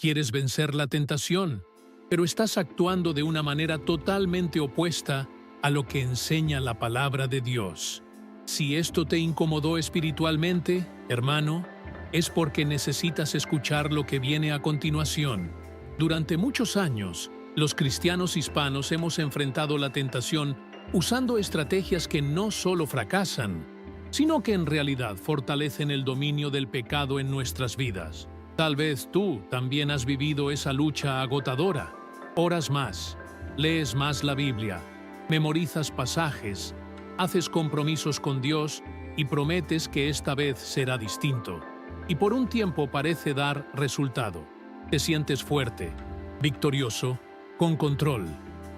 Quieres vencer la tentación, pero estás actuando de una manera totalmente opuesta a lo que enseña la palabra de Dios. Si esto te incomodó espiritualmente, hermano, es porque necesitas escuchar lo que viene a continuación. Durante muchos años, los cristianos hispanos hemos enfrentado la tentación usando estrategias que no solo fracasan, sino que en realidad fortalecen el dominio del pecado en nuestras vidas. Tal vez tú también has vivido esa lucha agotadora. Oras más, lees más la Biblia, memorizas pasajes, haces compromisos con Dios y prometes que esta vez será distinto. Y por un tiempo parece dar resultado. Te sientes fuerte, victorioso, con control.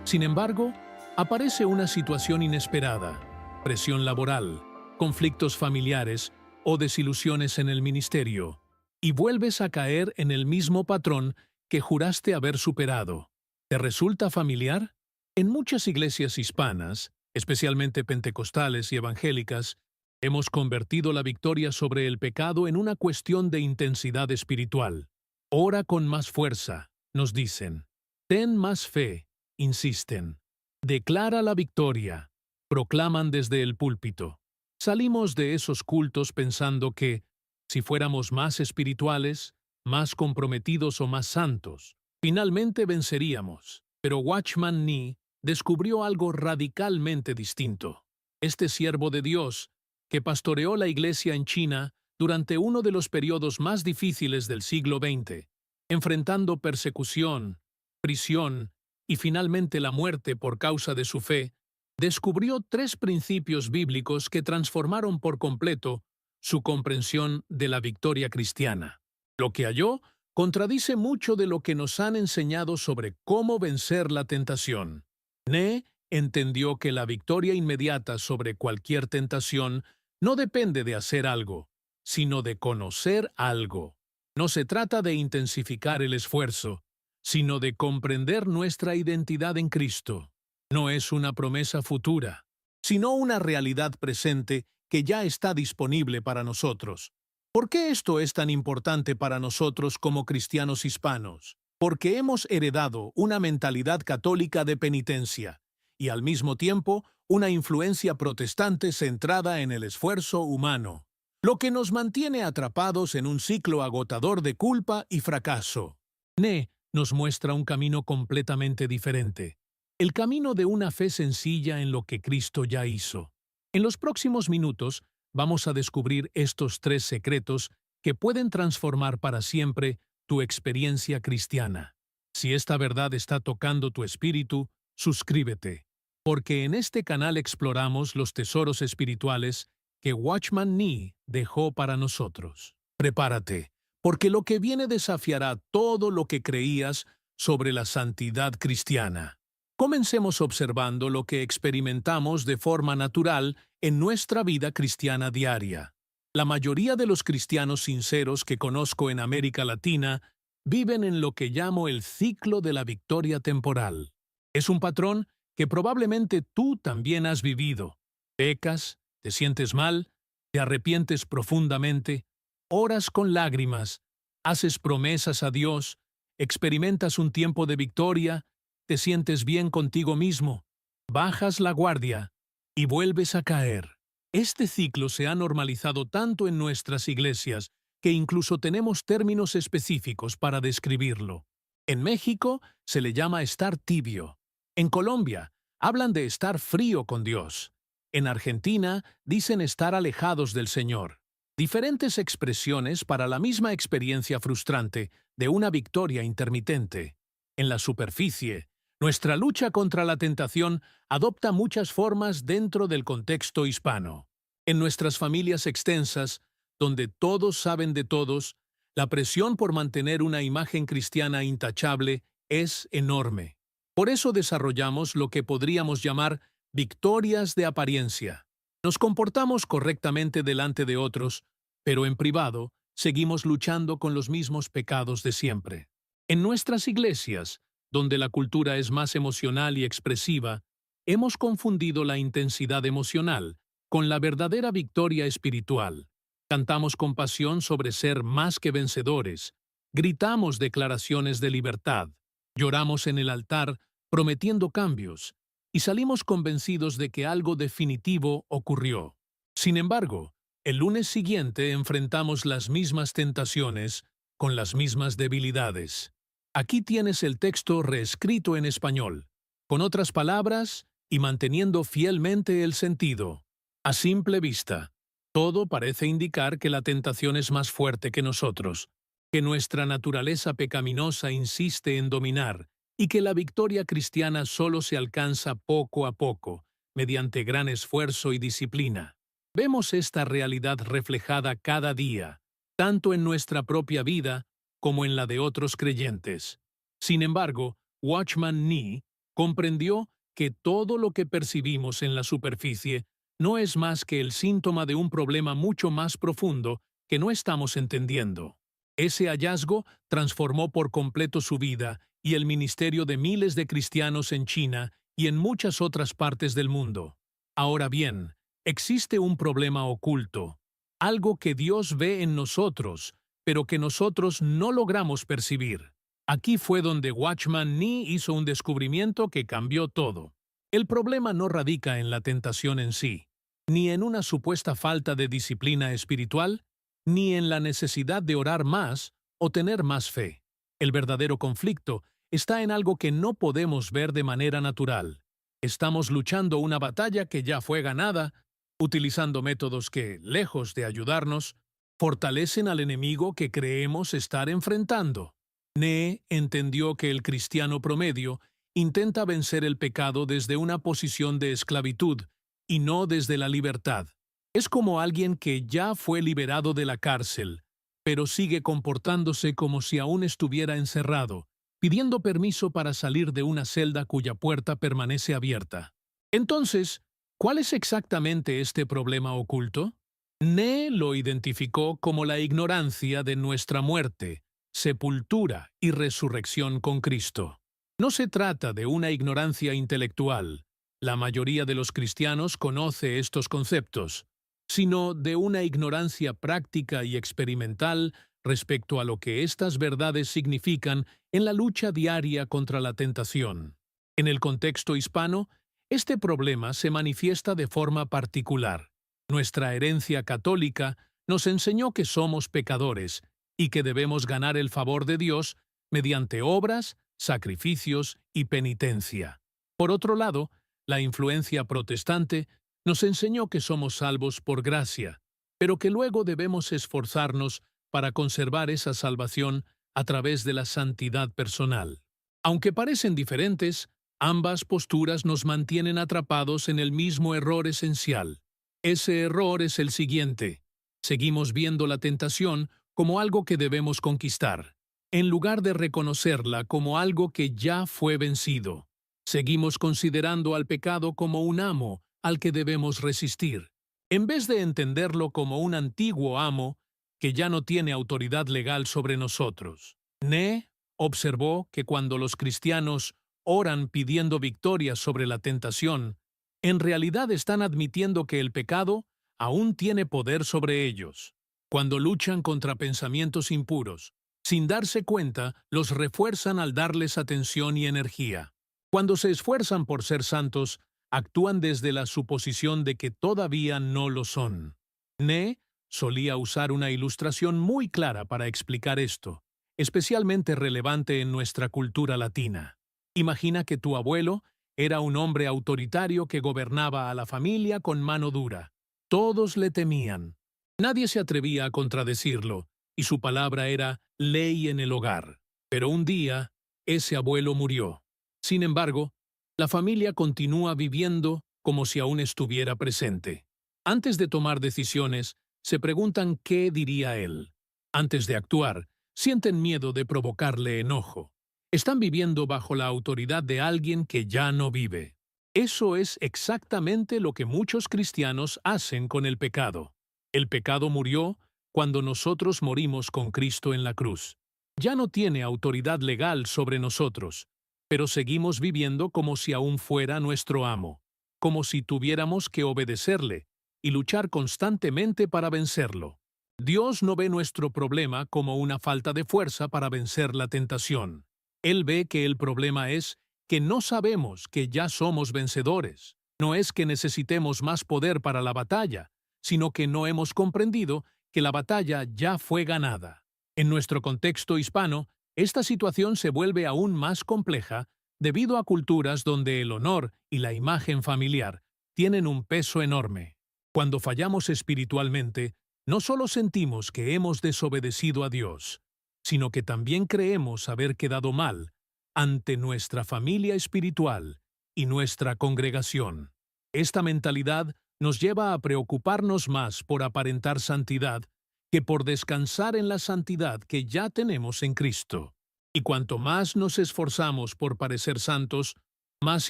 Sin embargo, aparece una situación inesperada, presión laboral, conflictos familiares o desilusiones en el ministerio, y vuelves a caer en el mismo patrón que juraste haber superado. ¿Te resulta familiar? En muchas iglesias hispanas, especialmente pentecostales y evangélicas, hemos convertido la victoria sobre el pecado en una cuestión de intensidad espiritual. Ora con más fuerza, nos dicen. Ten más fe, insisten. Declara la victoria, proclaman desde el púlpito. Salimos de esos cultos pensando que, si fuéramos más espirituales, más comprometidos o más santos, finalmente venceríamos. Pero Watchman Nee descubrió algo radicalmente distinto. Este siervo de Dios, que pastoreó la iglesia en China durante uno de los periodos más difíciles del siglo XX, enfrentando persecución, prisión y finalmente la muerte por causa de su fe, descubrió 3 principios bíblicos que transformaron por completo su comprensión de la victoria cristiana. Lo que halló contradice mucho de lo que nos han enseñado sobre cómo vencer la tentación. Nee entendió que la victoria inmediata sobre cualquier tentación no depende de hacer algo, sino de conocer algo. No se trata de intensificar el esfuerzo, sino de comprender nuestra identidad en Cristo. No es una promesa futura, sino una realidad presente que ya está disponible para nosotros. ¿Por qué esto es tan importante para nosotros como cristianos hispanos? Porque hemos heredado una mentalidad católica de penitencia y al mismo tiempo una influencia protestante centrada en el esfuerzo humano, lo que nos mantiene atrapados en un ciclo agotador de culpa y fracaso. Nee nos muestra un camino completamente diferente, el camino de una fe sencilla en lo que Cristo ya hizo. En los próximos minutos vamos a descubrir estos 3 secretos que pueden transformar para siempre tu experiencia cristiana. Si esta verdad está tocando tu espíritu, suscríbete, porque en este canal exploramos los tesoros espirituales que Watchman Nee dejó para nosotros. Prepárate, porque lo que viene desafiará todo lo que creías sobre la santidad cristiana. Comencemos observando lo que experimentamos de forma natural en nuestra vida cristiana diaria. La mayoría de los cristianos sinceros que conozco en América Latina viven en lo que llamo el ciclo de la victoria temporal. Es un patrón que probablemente tú también has vivido. Pecas, te sientes mal, te arrepientes profundamente, oras con lágrimas, haces promesas a Dios, experimentas un tiempo de victoria, te sientes bien contigo mismo, bajas la guardia y vuelves a caer. Este ciclo se ha normalizado tanto en nuestras iglesias que incluso tenemos términos específicos para describirlo. En México se le llama estar tibio. En Colombia hablan de estar frío con Dios. En Argentina dicen estar alejados del Señor. Diferentes expresiones para la misma experiencia frustrante de una victoria intermitente. En la superficie, nuestra lucha contra la tentación adopta muchas formas dentro del contexto hispano. En nuestras familias extensas, donde todos saben de todos, la presión por mantener una imagen cristiana intachable es enorme. Por eso desarrollamos lo que podríamos llamar victorias de apariencia. Nos comportamos correctamente delante de otros, pero en privado seguimos luchando con los mismos pecados de siempre. En nuestras iglesias, donde la cultura es más emocional y expresiva, hemos confundido la intensidad emocional con la verdadera victoria espiritual. Cantamos con pasión sobre ser más que vencedores, Gritamos declaraciones de libertad, lloramos en el altar prometiendo cambios, y salimos convencidos de que algo definitivo ocurrió. Sin embargo, el lunes siguiente enfrentamos las mismas tentaciones con las mismas debilidades. Aquí tienes el texto reescrito en español, con otras palabras y manteniendo fielmente el sentido. A simple vista, todo parece indicar que la tentación es más fuerte que nosotros, que nuestra naturaleza pecaminosa insiste en dominar y que la victoria cristiana solo se alcanza poco a poco, mediante gran esfuerzo y disciplina. Vemos esta realidad reflejada cada día, tanto en nuestra propia vida como en la de otros creyentes. Sin embargo, Watchman Nee comprendió que todo lo que percibimos en la superficie no es más que el síntoma de un problema mucho más profundo que no estamos entendiendo. Ese hallazgo transformó por completo su vida y el ministerio de miles de cristianos en China y en muchas otras partes del mundo. Ahora bien, existe un problema oculto, algo que Dios ve en nosotros, pero que nosotros no logramos percibir. Aquí fue donde Watchman Nee hizo un descubrimiento que cambió todo. El problema no radica en la tentación en sí, ni en una supuesta falta de disciplina espiritual, ni en la necesidad de orar más o tener más fe. El verdadero conflicto está en algo que no podemos ver de manera natural. Estamos luchando una batalla que ya fue ganada, utilizando métodos que, lejos de ayudarnos, fortalecen al enemigo que creemos estar enfrentando. Nee entendió que el cristiano promedio intenta vencer el pecado desde una posición de esclavitud y no desde la libertad. Es como alguien que ya fue liberado de la cárcel, pero sigue comportándose como si aún estuviera encerrado, pidiendo permiso para salir de una celda cuya puerta permanece abierta. Entonces, ¿cuál es exactamente este problema oculto? Nee lo identificó como la ignorancia de nuestra muerte, sepultura y resurrección con Cristo. No se trata de una ignorancia intelectual. La mayoría de los cristianos conoce estos conceptos, sino de una ignorancia práctica y experimental respecto a lo que estas verdades significan en la lucha diaria contra la tentación. En el contexto hispano, este problema se manifiesta de forma particular. Nuestra herencia católica nos enseñó que somos pecadores y que debemos ganar el favor de Dios mediante obras, sacrificios y penitencia. Por otro lado, la influencia protestante nos enseñó que somos salvos por gracia, pero que luego debemos esforzarnos para conservar esa salvación a través de la santidad personal. Aunque parecen diferentes, ambas posturas nos mantienen atrapados en el mismo error esencial. Ese error es el siguiente: seguimos viendo la tentación como algo que debemos conquistar, en lugar de reconocerla como algo que ya fue vencido. Seguimos considerando al pecado como un amo al que debemos resistir, en vez de entenderlo como un antiguo amo que ya no tiene autoridad legal sobre nosotros. Nee observó que cuando los cristianos oran pidiendo victoria sobre la tentación, en realidad están admitiendo que el pecado aún tiene poder sobre ellos. Cuando luchan contra pensamientos impuros, sin darse cuenta, los refuerzan al darles atención y energía. Cuando se esfuerzan por ser santos, actúan desde la suposición de que todavía no lo son. Nee solía usar una ilustración muy clara para explicar esto, especialmente relevante en nuestra cultura latina. Imagina que tu abuelo era un hombre autoritario que gobernaba a la familia con mano dura. Todos le temían. Nadie se atrevía a contradecirlo, y su palabra era ley en el hogar. Pero un día, ese abuelo murió. Sin embargo, la familia continúa viviendo como si aún estuviera presente. Antes de tomar decisiones, se preguntan qué diría él. Antes de actuar, sienten miedo de provocarle enojo. Están viviendo bajo la autoridad de alguien que ya no vive. Eso es exactamente lo que muchos cristianos hacen con el pecado. El pecado murió cuando nosotros morimos con Cristo en la cruz. Ya no tiene autoridad legal sobre nosotros, pero seguimos viviendo como si aún fuera nuestro amo, como si tuviéramos que obedecerle y luchar constantemente para vencerlo. Dios no ve nuestro problema como una falta de fuerza para vencer la tentación. Él ve que el problema es que no sabemos que ya somos vencedores. No es que necesitemos más poder para la batalla, sino que no hemos comprendido que la batalla ya fue ganada. En nuestro contexto hispano, esta situación se vuelve aún más compleja debido a culturas donde el honor y la imagen familiar tienen un peso enorme. Cuando fallamos espiritualmente, no solo sentimos que hemos desobedecido a Dios, sino que también creemos haber quedado mal ante nuestra familia espiritual y nuestra congregación. Esta mentalidad nos lleva a preocuparnos más por aparentar santidad que por descansar en la santidad que ya tenemos en Cristo. Y cuanto más nos esforzamos por parecer santos, más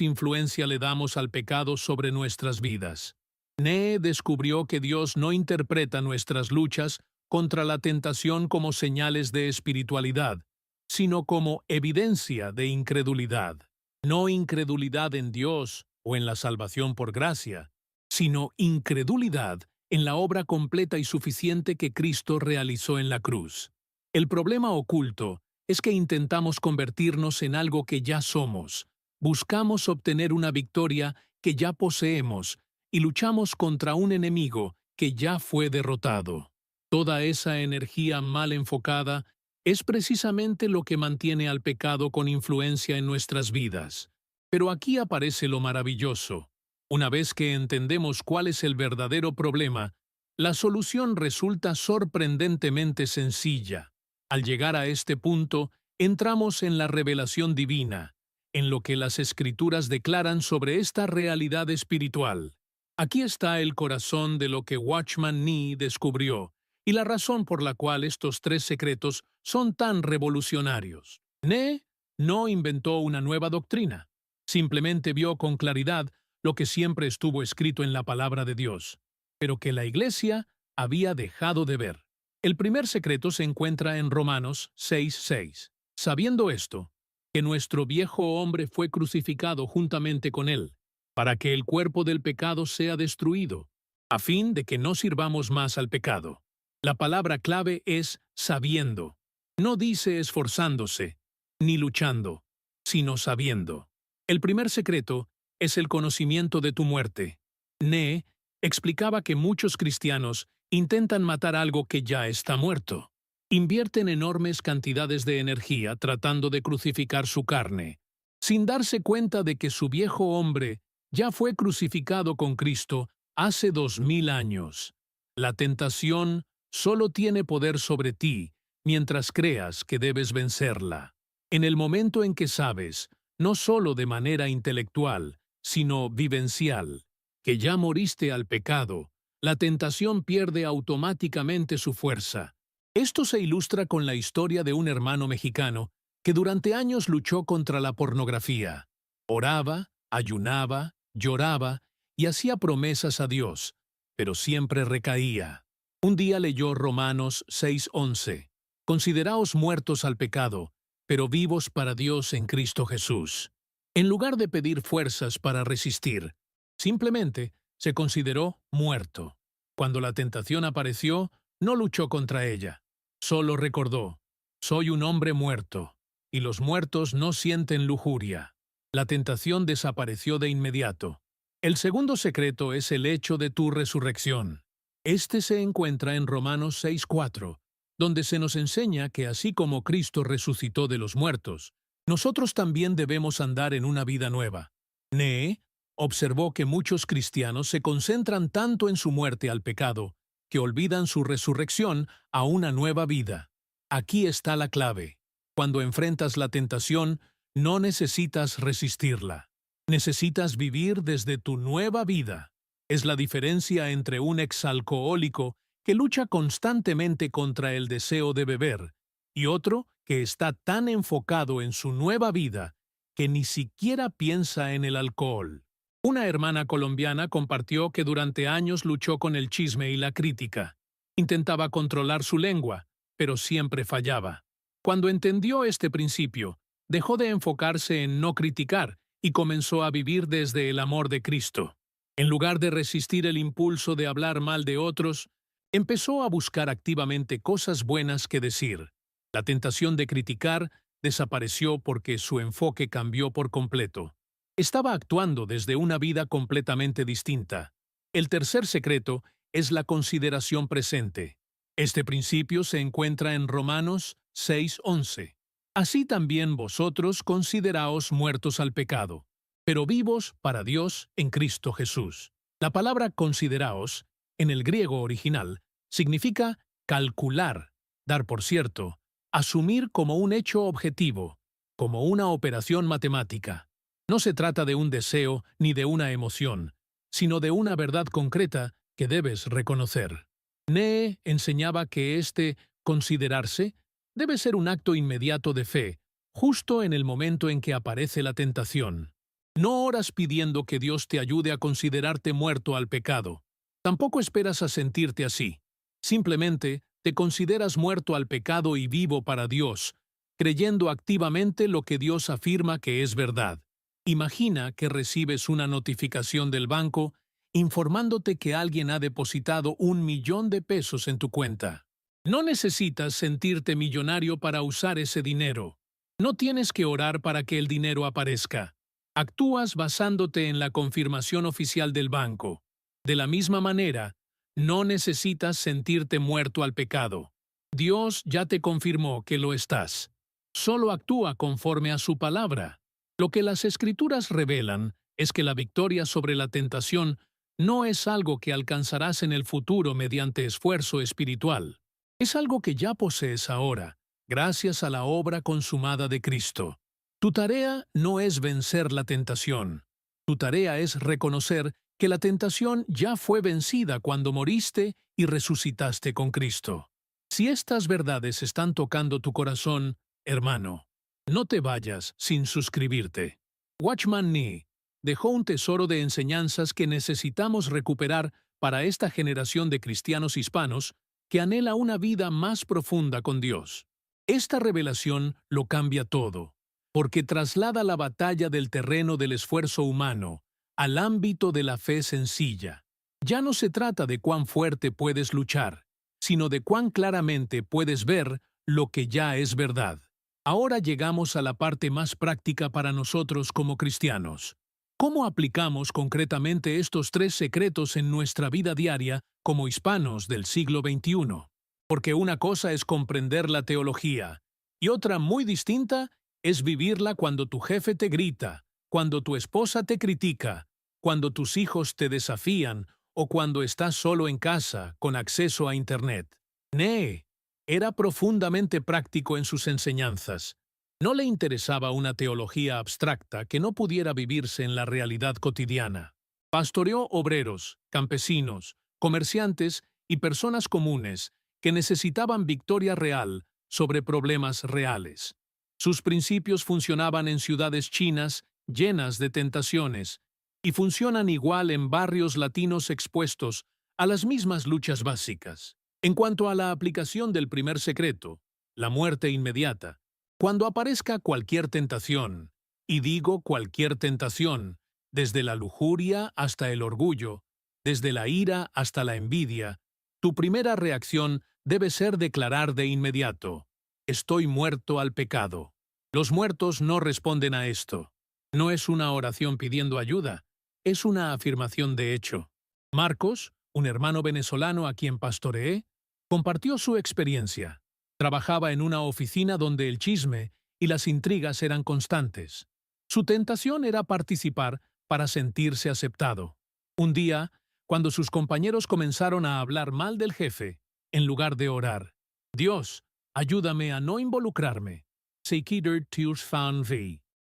influencia le damos al pecado sobre nuestras vidas. Nee descubrió que Dios no interpreta nuestras luchas contra la tentación como señales de espiritualidad, sino como evidencia de incredulidad. No incredulidad en Dios o en la salvación por gracia, sino incredulidad en la obra completa y suficiente que Cristo realizó en la cruz. El problema oculto es que intentamos convertirnos en algo que ya somos, buscamos obtener una victoria que ya poseemos y luchamos contra un enemigo que ya fue derrotado. Toda esa energía mal enfocada es precisamente lo que mantiene al pecado con influencia en nuestras vidas. Pero aquí aparece lo maravilloso. Una vez que entendemos cuál es el verdadero problema, la solución resulta sorprendentemente sencilla. Al llegar a este punto, entramos en la revelación divina, en lo que las Escrituras declaran sobre esta realidad espiritual. Aquí está el corazón de lo que Watchman Nee descubrió y la razón por la cual estos tres secretos son tan revolucionarios. Nee no inventó una nueva doctrina, simplemente vio con claridad lo que siempre estuvo escrito en la palabra de Dios, pero que la Iglesia había dejado de ver. El primer secreto se encuentra en Romanos 6:6. Sabiendo esto, que nuestro viejo hombre fue crucificado juntamente con él, para que el cuerpo del pecado sea destruido, a fin de que no sirvamos más al pecado. La palabra clave es sabiendo. No dice esforzándose, ni luchando, sino sabiendo. El primer secreto es el conocimiento de tu muerte. Nee explicaba que muchos cristianos intentan matar algo que ya está muerto. Invierten enormes cantidades de energía tratando de crucificar su carne, sin darse cuenta de que su viejo hombre ya fue crucificado con Cristo hace 2000 años. La tentación solo tiene poder sobre ti mientras creas que debes vencerla. En el momento en que sabes, no solo de manera intelectual, sino vivencial, que ya moriste al pecado, la tentación pierde automáticamente su fuerza. Esto se ilustra con la historia de un hermano mexicano que durante años luchó contra la pornografía. Oraba, ayunaba, lloraba y hacía promesas a Dios, pero siempre recaía. Un día leyó Romanos 6:11. Consideraos muertos al pecado, pero vivos para Dios en Cristo Jesús. En lugar de pedir fuerzas para resistir, simplemente se consideró muerto. Cuando la tentación apareció, no luchó contra ella. Solo recordó, soy un hombre muerto, y los muertos no sienten lujuria. La tentación desapareció de inmediato. El segundo secreto es el hecho de tu resurrección. Este se encuentra en Romanos 6:4, donde se nos enseña que así como Cristo resucitó de los muertos, nosotros también debemos andar en una vida nueva. Nee observó que muchos cristianos se concentran tanto en su muerte al pecado, que olvidan su resurrección a una nueva vida. Aquí está la clave. Cuando enfrentas la tentación, no necesitas resistirla. Necesitas vivir desde tu nueva vida. Es la diferencia entre un exalcohólico que lucha constantemente contra el deseo de beber y otro que está tan enfocado en su nueva vida que ni siquiera piensa en el alcohol. Una hermana colombiana compartió que durante años luchó con el chisme y la crítica. Intentaba controlar su lengua, pero siempre fallaba. Cuando entendió este principio, dejó de enfocarse en no criticar y comenzó a vivir desde el amor de Cristo. En lugar de resistir el impulso de hablar mal de otros, Empezó a buscar activamente cosas buenas que decir. La tentación de criticar desapareció porque su enfoque cambió por completo. Estaba actuando desde una vida completamente distinta. El tercer secreto es la consideración presente. Este principio se encuentra en Romanos 6:11. Así también vosotros consideraos muertos al pecado, pero vivos para Dios en Cristo Jesús. La palabra consideraos, en el griego original, significa calcular, dar por cierto, asumir como un hecho objetivo, como una operación matemática. No se trata de un deseo ni de una emoción, sino de una verdad concreta que debes reconocer. Nee enseñaba que este considerarse debe ser un acto inmediato de fe, justo en el momento en que aparece la tentación. No oras pidiendo que Dios te ayude a considerarte muerto al pecado. Tampoco esperas a sentirte así. Simplemente te consideras muerto al pecado y vivo para Dios, creyendo activamente lo que Dios afirma que es verdad. Imagina que recibes una notificación del banco informándote que alguien ha depositado 1 millón de pesos en tu cuenta. No necesitas sentirte millonario para usar ese dinero. No tienes que orar para que el dinero aparezca. Actúas basándote en la confirmación oficial del banco. De la misma manera, no necesitas sentirte muerto al pecado. Dios ya te confirmó que lo estás. Solo actúa conforme a su palabra. Lo que las Escrituras revelan es que la victoria sobre la tentación no es algo que alcanzarás en el futuro mediante esfuerzo espiritual. Es algo que ya posees ahora, gracias a la obra consumada de Cristo. Tu tarea no es vencer la tentación. Tu tarea es reconocer que la tentación ya fue vencida cuando moriste y resucitaste con Cristo. Si estas verdades están tocando tu corazón, hermano, no te vayas sin suscribirte. Watchman Nee dejó un tesoro de enseñanzas que necesitamos recuperar para esta generación de cristianos hispanos que anhela una vida más profunda con Dios. Esta revelación lo cambia todo, porque traslada la batalla del terreno del esfuerzo humano al ámbito de la fe sencilla. Ya no se trata de cuán fuerte puedes luchar, sino de cuán claramente puedes ver lo que ya es verdad. Ahora llegamos a la parte más práctica para nosotros como cristianos. ¿Cómo aplicamos concretamente estos 3 secretos en nuestra vida diaria como hispanos del siglo XXI? Porque una cosa es comprender la teología, y otra muy distinta es vivirla cuando tu jefe te grita, cuando tu esposa te critica, cuando tus hijos te desafían o cuando estás solo en casa con acceso a Internet. Nee era profundamente práctico en sus enseñanzas. No le interesaba una teología abstracta que no pudiera vivirse en la realidad cotidiana. Pastoreó obreros, campesinos, comerciantes y personas comunes que necesitaban victoria real sobre problemas reales. Sus principios funcionaban en ciudades chinas llenas de tentaciones y funcionan igual en barrios latinos expuestos a las mismas luchas básicas. En cuanto a la aplicación del primer secreto, la muerte inmediata, cuando aparezca cualquier tentación, y digo cualquier tentación, desde la lujuria hasta el orgullo, desde la ira hasta la envidia, tu primera reacción debe ser declarar de inmediato: estoy muerto al pecado. Los muertos no responden a esto. No es una oración pidiendo ayuda, es una afirmación de hecho. Marcos, un hermano venezolano a quien pastoreé, compartió su experiencia. Trabajaba en una oficina donde el chisme y las intrigas eran constantes. Su tentación era participar para sentirse aceptado. Un día, cuando sus compañeros comenzaron a hablar mal del jefe, en lugar de orar, Dios, ayúdame a no involucrarme,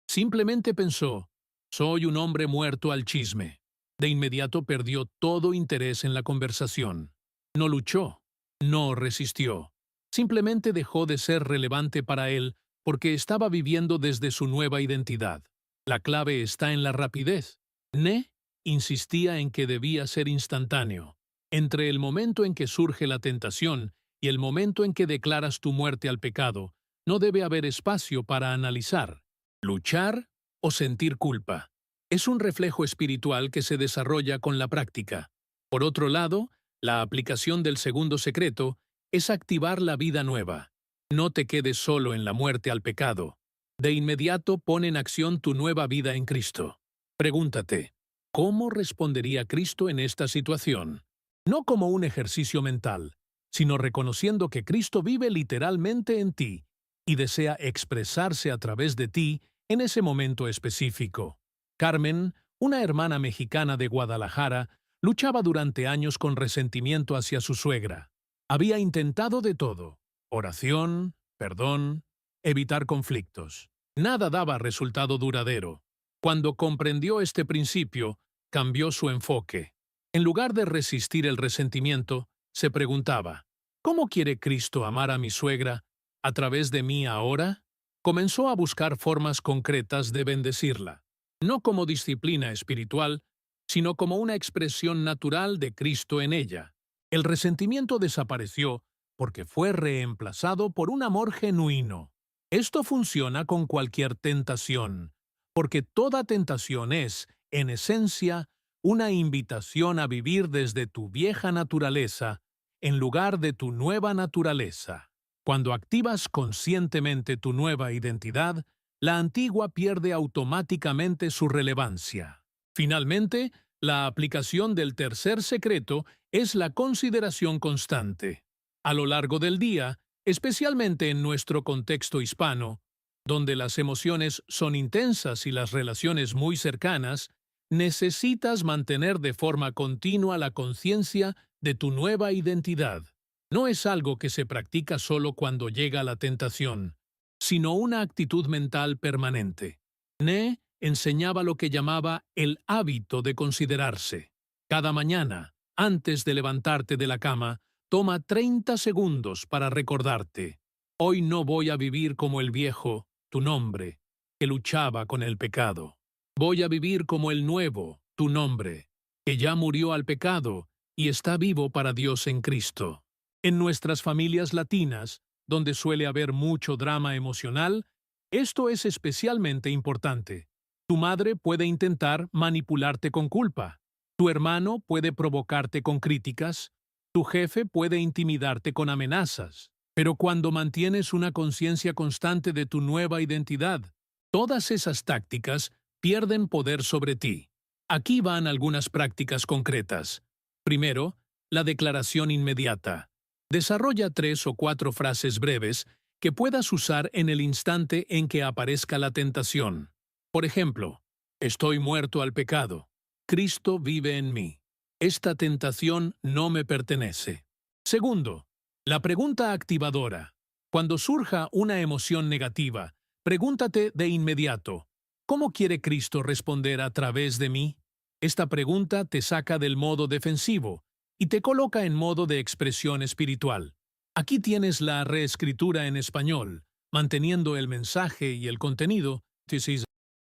simplemente pensó, soy un hombre muerto al chisme. De inmediato perdió todo interés en la conversación. No luchó, no resistió. Simplemente dejó de ser relevante para él porque estaba viviendo desde su nueva identidad. La clave está en la rapidez. Ne insistía en que debía ser instantáneo. Entre el momento en que surge la tentación y el momento en que declaras tu muerte al pecado, no debe haber espacio para analizar, luchar o sentir culpa. Es un reflejo espiritual que se desarrolla con la práctica. Por otro lado, La aplicación del segundo secreto es activar la vida nueva. No te quedes solo en la muerte al pecado. De inmediato pon en acción tu nueva vida en Cristo. Pregúntate, ¿cómo respondería Cristo en esta situación? No como un ejercicio mental, sino reconociendo que Cristo vive literalmente en ti y desea expresarse a través de ti en ese momento específico. Carmen, una hermana mexicana de Guadalajara, luchaba durante años con resentimiento hacia su suegra. Había intentado de todo: oración, perdón, evitar conflictos. Nada daba resultado duradero. Cuando comprendió este principio, cambió su enfoque. En lugar de resistir el resentimiento, se preguntaba, ¿cómo quiere Cristo amar a mi suegra a través de mí ahora? Comenzó a buscar formas concretas de bendecirla, no como disciplina espiritual, sino como una expresión natural de Cristo en ella. El resentimiento desapareció porque fue reemplazado por un amor genuino. Esto funciona con cualquier tentación, porque toda tentación es, en esencia, una invitación a vivir desde tu vieja naturaleza en lugar de tu nueva naturaleza. Cuando activas conscientemente tu nueva identidad, la antigua pierde automáticamente su relevancia. Finalmente, la aplicación del tercer secreto es la consideración constante. A lo largo del día, especialmente en nuestro contexto hispano, donde las emociones son intensas y las relaciones muy cercanas, necesitas mantener de forma continua la conciencia de tu nueva identidad. No es algo que se practica solo cuando llega la tentación, sino una actitud mental permanente. Ne enseñaba lo que llamaba el hábito de considerarse. Cada mañana, antes de levantarte de la cama, toma 30 segundos para recordarte: hoy no voy a vivir como el viejo, tu nombre, que luchaba con el pecado. Voy a vivir como el nuevo, tu nombre, que ya murió al pecado y está vivo para Dios en Cristo. En nuestras familias latinas, donde suele haber mucho drama emocional, esto es especialmente importante. Tu madre puede intentar manipularte con culpa. Tu hermano puede provocarte con críticas. Tu jefe puede intimidarte con amenazas. Pero cuando mantienes una conciencia constante de tu nueva identidad, todas esas tácticas pierden poder sobre ti. Aquí van algunas prácticas concretas. Primero, la declaración inmediata. Desarrolla 3 o 4 frases breves que puedas usar en el instante en que aparezca la tentación. Por ejemplo, estoy muerto al pecado. Cristo vive en mí. Esta tentación no me pertenece. Segundo, la pregunta activadora. Cuando surja una emoción negativa, pregúntate de inmediato: ¿cómo quiere Cristo responder a través de mí? Esta pregunta te saca del modo defensivo y te coloca en modo de expresión espiritual. Aquí tienes la reescritura en español, manteniendo el mensaje y el contenido,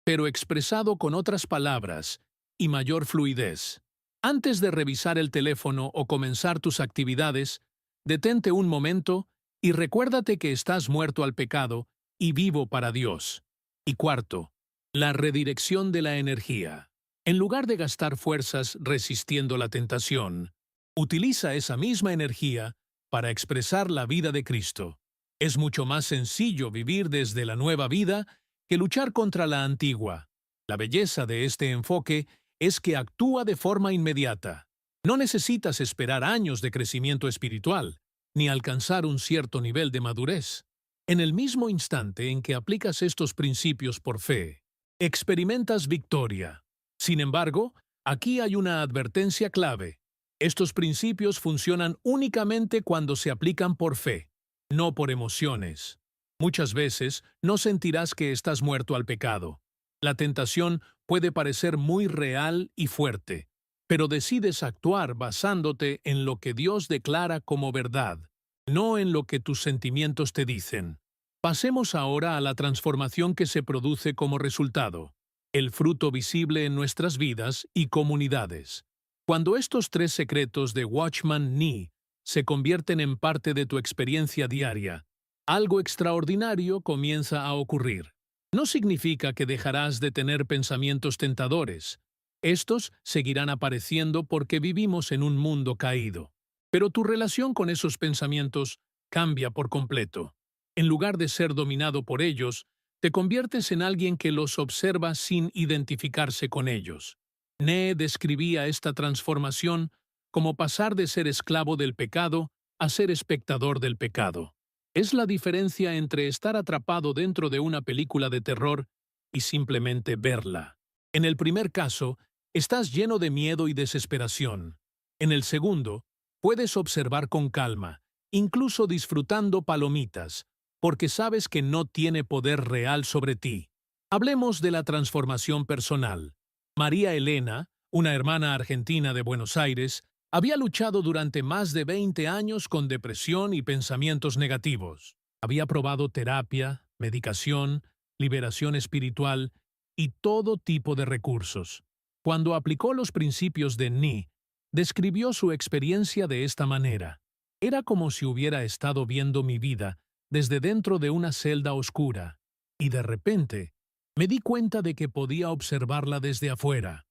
pero expresado con otras palabras y mayor fluidez. Antes de revisar el teléfono o comenzar tus actividades, detente un momento y recuérdate que estás muerto al pecado y vivo para Dios. Y cuarto, la redirección de la energía. En lugar de gastar fuerzas resistiendo la tentación, utiliza esa misma energía para expresar la vida de Cristo. Es mucho más sencillo vivir desde la nueva vida que luchar contra la antigua. La belleza de este enfoque es que actúa de forma inmediata. No necesitas esperar años de crecimiento espiritual, ni alcanzar un cierto nivel de madurez. En el mismo instante en que aplicas estos principios por fe, experimentas victoria. Sin embargo, aquí hay una advertencia clave. Estos principios funcionan únicamente cuando se aplican por fe, no por emociones. Muchas veces no sentirás que estás muerto al pecado. La tentación puede parecer muy real y fuerte, pero decides actuar basándote en lo que Dios declara como verdad, no en lo que tus sentimientos te dicen. Pasemos ahora a la transformación que se produce como resultado, el fruto visible en nuestras vidas y comunidades. Cuando estos 3 secretos de Watchman Nee se convierten en parte de tu experiencia diaria, algo extraordinario comienza a ocurrir. No significa que dejarás de tener pensamientos tentadores. Estos seguirán apareciendo porque vivimos en un mundo caído. Pero tu relación con esos pensamientos cambia por completo. En lugar de ser dominado por ellos, te conviertes en alguien que los observa sin identificarse con ellos. Nee describía esta transformación como pasar de ser esclavo del pecado a ser espectador del pecado. Es la diferencia entre estar atrapado dentro de una película de terror y simplemente verla. En el primer caso, estás lleno de miedo y desesperación. En el segundo, puedes observar con calma, incluso disfrutando palomitas, porque sabes que no tiene poder real sobre ti. Hablemos de la transformación personal. María Elena, una hermana argentina de Buenos Aires, había luchado durante más de 20 años con depresión y pensamientos negativos. Había probado terapia, medicación, liberación espiritual y todo tipo de recursos. Cuando aplicó los principios de Ni, describió su experiencia de esta manera. Era como si hubiera estado viendo mi vida desde dentro de una celda oscura, y de repente me di cuenta de que podía observarla desde afuera.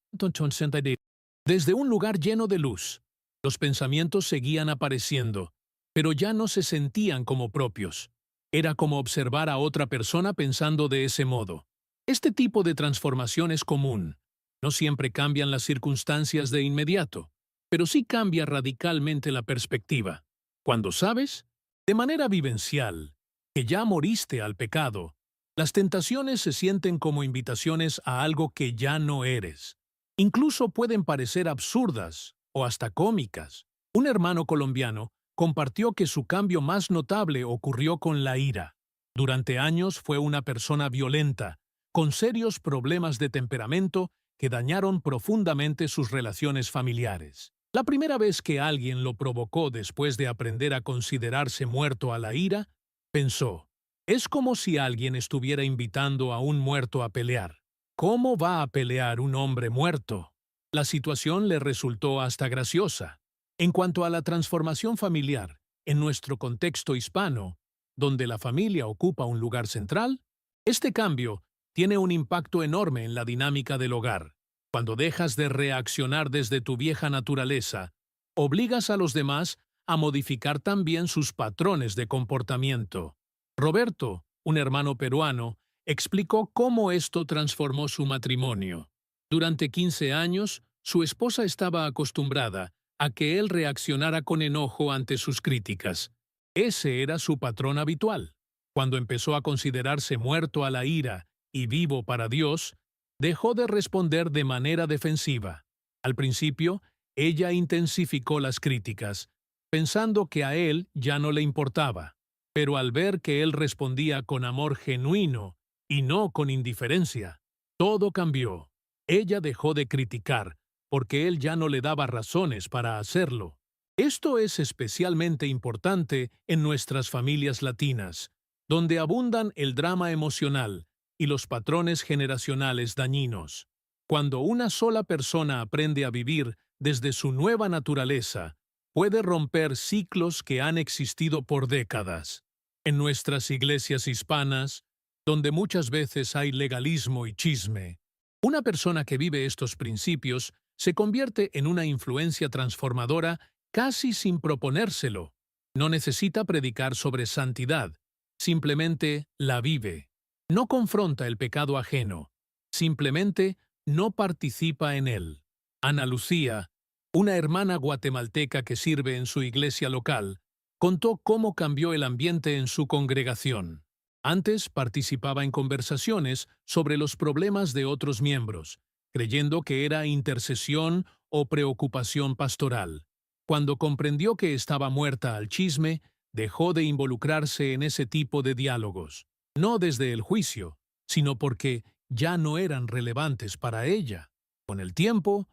Desde un lugar lleno de luz. Los pensamientos seguían apareciendo, pero ya no se sentían como propios. Era como observar a otra persona pensando de ese modo. Este tipo de transformación es común. No siempre cambian las circunstancias de inmediato, pero sí cambia radicalmente la perspectiva. Cuando sabes, de manera vivencial, que ya moriste al pecado, las tentaciones se sienten como invitaciones a algo que ya no eres. Incluso pueden parecer absurdas o hasta cómicas. Un hermano colombiano compartió que su cambio más notable ocurrió con la ira. Durante años fue una persona violenta, con serios problemas de temperamento que dañaron profundamente sus relaciones familiares. La primera vez que alguien lo provocó después de aprender a considerarse muerto a la ira, pensó, es como si alguien estuviera invitando a un muerto a pelear. ¿Cómo va a pelear un hombre muerto? La situación le resultó hasta graciosa. En cuanto a la transformación familiar, en nuestro contexto hispano, donde la familia ocupa un lugar central, este cambio tiene un impacto enorme en la dinámica del hogar. Cuando dejas de reaccionar desde tu vieja naturaleza, obligas a los demás a modificar también sus patrones de comportamiento. Roberto, un hermano peruano, explicó cómo esto transformó su matrimonio. Durante 15 años, su esposa estaba acostumbrada a que él reaccionara con enojo ante sus críticas. Ese era su patrón habitual. Cuando empezó a considerarse muerto a la ira y vivo para Dios, dejó de responder de manera defensiva. Al principio, ella intensificó las críticas, pensando que a él ya no le importaba. Pero al ver que él respondía con amor genuino y no con indiferencia, todo cambió. Ella dejó de criticar, porque él ya no le daba razones para hacerlo. Esto es especialmente importante en nuestras familias latinas, donde abundan el drama emocional y los patrones generacionales dañinos. Cuando una sola persona aprende a vivir desde su nueva naturaleza, puede romper ciclos que han existido por décadas. En nuestras iglesias hispanas, donde muchas veces hay legalismo y chisme, una persona que vive estos principios se convierte en una influencia transformadora casi sin proponérselo. No necesita predicar sobre santidad, simplemente la vive. No confronta el pecado ajeno, simplemente no participa en él. Ana Lucía, una hermana guatemalteca que sirve en su iglesia local, contó cómo cambió el ambiente en su congregación. Antes participaba en conversaciones sobre los problemas de otros miembros, creyendo que era intercesión o preocupación pastoral. Cuando comprendió que estaba muerta al chisme, dejó de involucrarse en ese tipo de diálogos, no desde el juicio, sino porque ya no eran relevantes para ella. Con el tiempo,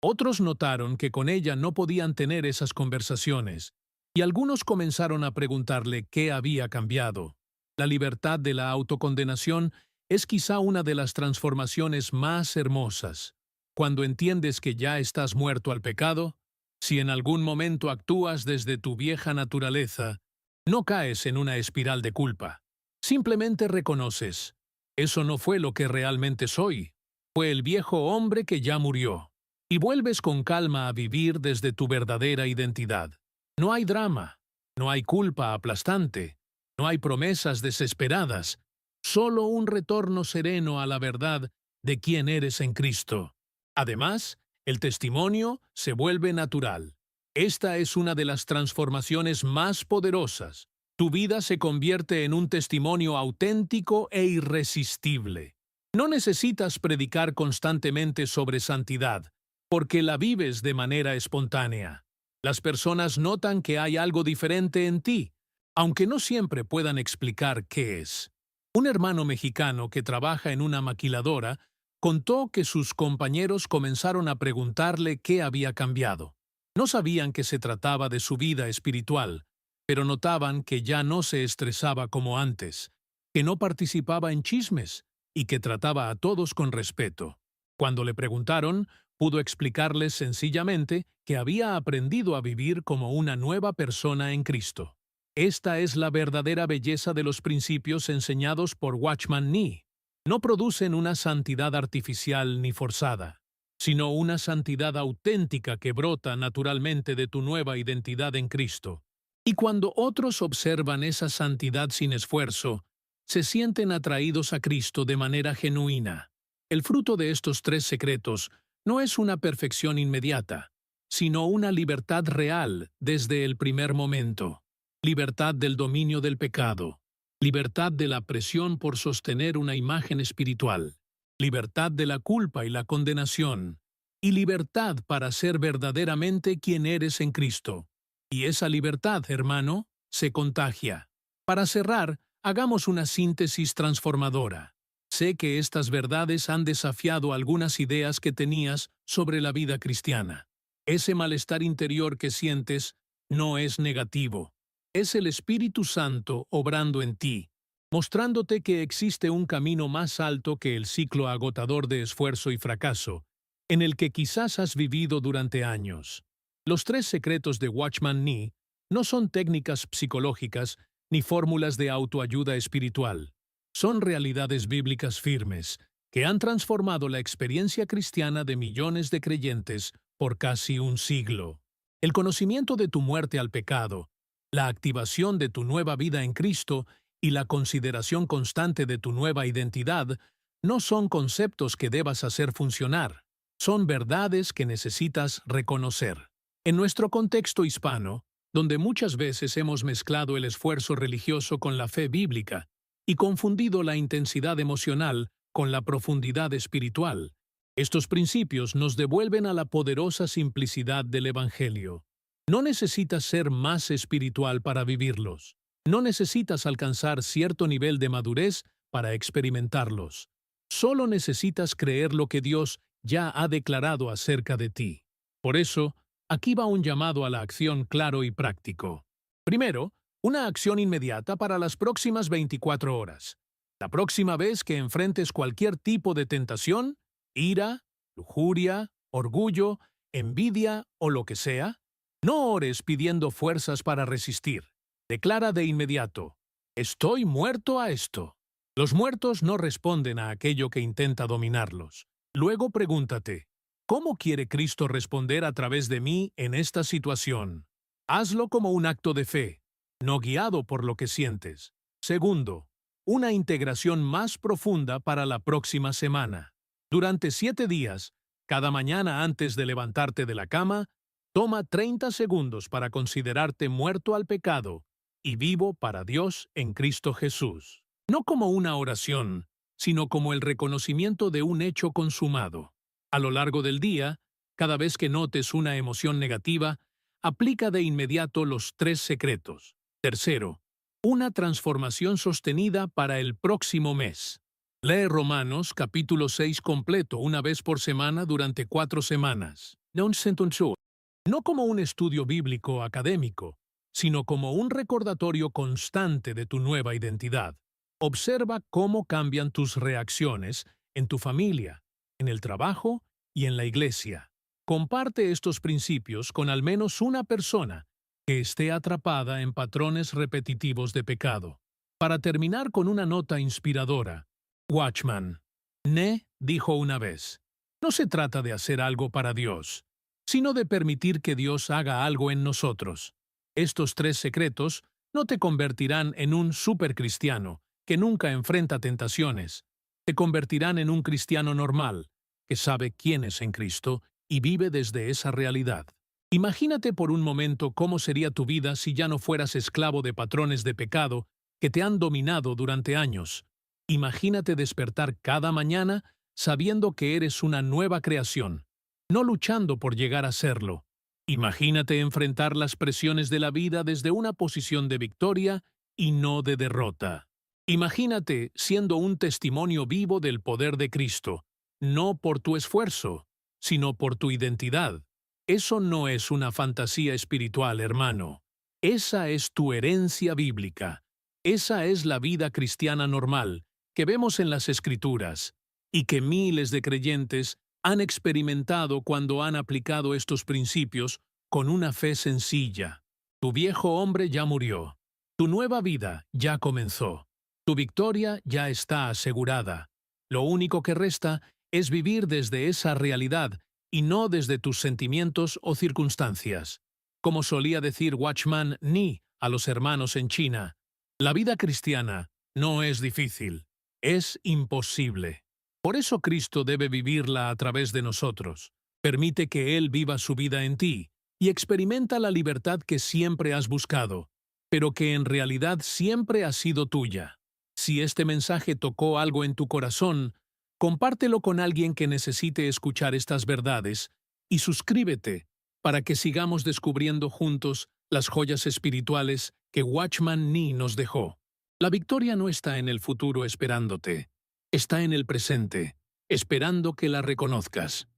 otros notaron que con ella no podían tener esas conversaciones, y algunos comenzaron a preguntarle qué había cambiado. La libertad de la autocondenación es quizá una de las transformaciones más hermosas. Cuando entiendes que ya estás muerto al pecado, si en algún momento actúas desde tu vieja naturaleza, no caes en una espiral de culpa. Simplemente reconoces, eso no fue lo que realmente soy, fue el viejo hombre que ya murió. y vuelves con calma a vivir desde tu verdadera identidad. No hay drama, no hay culpa aplastante, no hay promesas desesperadas, solo un retorno sereno a la verdad de quién eres en Cristo. Además, el testimonio se vuelve natural. Esta es una de las transformaciones más poderosas. Tu vida se convierte en un testimonio auténtico e irresistible. No necesitas predicar constantemente sobre santidad, porque la vives de manera espontánea. Las personas notan que hay algo diferente en ti, aunque no siempre puedan explicar qué es. Un hermano mexicano que trabaja en una maquiladora contó que sus compañeros comenzaron a preguntarle qué había cambiado. No sabían que se trataba de su vida espiritual, pero notaban que ya no se estresaba como antes, que no participaba en chismes y que trataba a todos con respeto. Cuando le preguntaron, pudo explicarles sencillamente que había aprendido a vivir como una nueva persona en Cristo. Esta es la verdadera belleza de los principios enseñados por Watchman Nee. No producen una santidad artificial ni forzada, sino una santidad auténtica que brota naturalmente de tu nueva identidad en Cristo. Y cuando otros observan esa santidad sin esfuerzo, se sienten atraídos a Cristo de manera genuina. El fruto de estos tres secretos no es una perfección inmediata, sino una libertad real desde el primer momento. Libertad del dominio del pecado, libertad de la presión por sostener una imagen espiritual, libertad de la culpa y la condenación, y libertad para ser verdaderamente quien eres en Cristo. Y esa libertad, hermano, se contagia. Para cerrar, hagamos una síntesis transformadora. Sé que estas verdades han desafiado algunas ideas que tenías sobre la vida cristiana. Ese malestar interior que sientes no es negativo. Es el Espíritu Santo obrando en ti, mostrándote que existe un camino más alto que el ciclo agotador de esfuerzo y fracaso, en el que quizás has vivido durante años. Los tres secretos de Watchman Nee no son técnicas psicológicas ni fórmulas de autoayuda espiritual. Son realidades bíblicas firmes que han transformado la experiencia cristiana de millones de creyentes por casi un siglo. El conocimiento de tu muerte al pecado, la activación de tu nueva vida en Cristo y la consideración constante de tu nueva identidad no son conceptos que debas hacer funcionar, son verdades que necesitas reconocer. En nuestro contexto hispano, donde muchas veces hemos mezclado el esfuerzo religioso con la fe bíblica y confundido la intensidad emocional con la profundidad espiritual, estos principios nos devuelven a la poderosa simplicidad del Evangelio. No necesitas ser más espiritual para vivirlos. No necesitas alcanzar cierto nivel de madurez para experimentarlos. Solo necesitas creer lo que Dios ya ha declarado acerca de ti. Por eso, aquí va un llamado a la acción claro y práctico. Primero, una acción inmediata para las próximas 24 horas. La próxima vez que enfrentes cualquier tipo de tentación, ira, lujuria, orgullo, envidia o lo que sea, no ores pidiendo fuerzas para resistir. Declara de inmediato, estoy muerto a esto. Los muertos no responden a aquello que intenta dominarlos. Luego pregúntate, ¿cómo quiere Cristo responder a través de mí en esta situación? Hazlo como un acto de fe, no guiado por lo que sientes. Segundo, una integración más profunda para la próxima semana. Durante 7 días, cada mañana antes de levantarte de la cama, toma 30 segundos para considerarte muerto al pecado y vivo para Dios en Cristo Jesús. No como una oración, sino como el reconocimiento de un hecho consumado. A lo largo del día, cada vez que notes una emoción negativa, aplica de inmediato los 3 secretos. Tercero, una transformación sostenida para el próximo mes. Lee Romanos capítulo 6 completo una vez por semana durante 4 semanas. No como un estudio bíblico académico, sino como un recordatorio constante de tu nueva identidad. Observa cómo cambian tus reacciones en tu familia, en el trabajo y en la iglesia. Comparte estos principios con al menos una persona que esté atrapada en patrones repetitivos de pecado. Para terminar con una nota inspiradora, Watchman Nee dijo una vez, No se trata de hacer algo para Dios, sino de permitir que Dios haga algo en nosotros. Estos 3 secretos no te convertirán en un supercristiano que nunca enfrenta tentaciones. Te convertirán en un cristiano normal, que sabe quién es en Cristo y vive desde esa realidad. Imagínate por un momento cómo sería tu vida si ya no fueras esclavo de patrones de pecado que te han dominado durante años. Imagínate despertar cada mañana sabiendo que eres una nueva creación, no luchando por llegar a serlo. Imagínate enfrentar las presiones de la vida desde una posición de victoria y no de derrota. Imagínate siendo un testimonio vivo del poder de Cristo, no por tu esfuerzo, sino por tu identidad. Eso no es una fantasía espiritual, hermano. Esa es tu herencia bíblica. Esa es la vida cristiana normal que vemos en las Escrituras y que miles de creyentes han experimentado cuando han aplicado estos principios con una fe sencilla. Tu viejo hombre ya murió. Tu nueva vida ya comenzó. Tu victoria ya está asegurada. Lo único que resta es vivir desde esa realidad y no desde tus sentimientos o circunstancias. Como solía decir Watchman Nee a los hermanos en China, la vida cristiana no es difícil, es imposible. Por eso Cristo debe vivirla a través de nosotros. Permite que Él viva su vida en ti y experimenta la libertad que siempre has buscado, pero que en realidad siempre ha sido tuya. Si este mensaje tocó algo en tu corazón, compártelo con alguien que necesite escuchar estas verdades y suscríbete para que sigamos descubriendo juntos las joyas espirituales que Watchman Nee nos dejó. La victoria no está en el futuro esperándote, está en el presente, esperando que la reconozcas.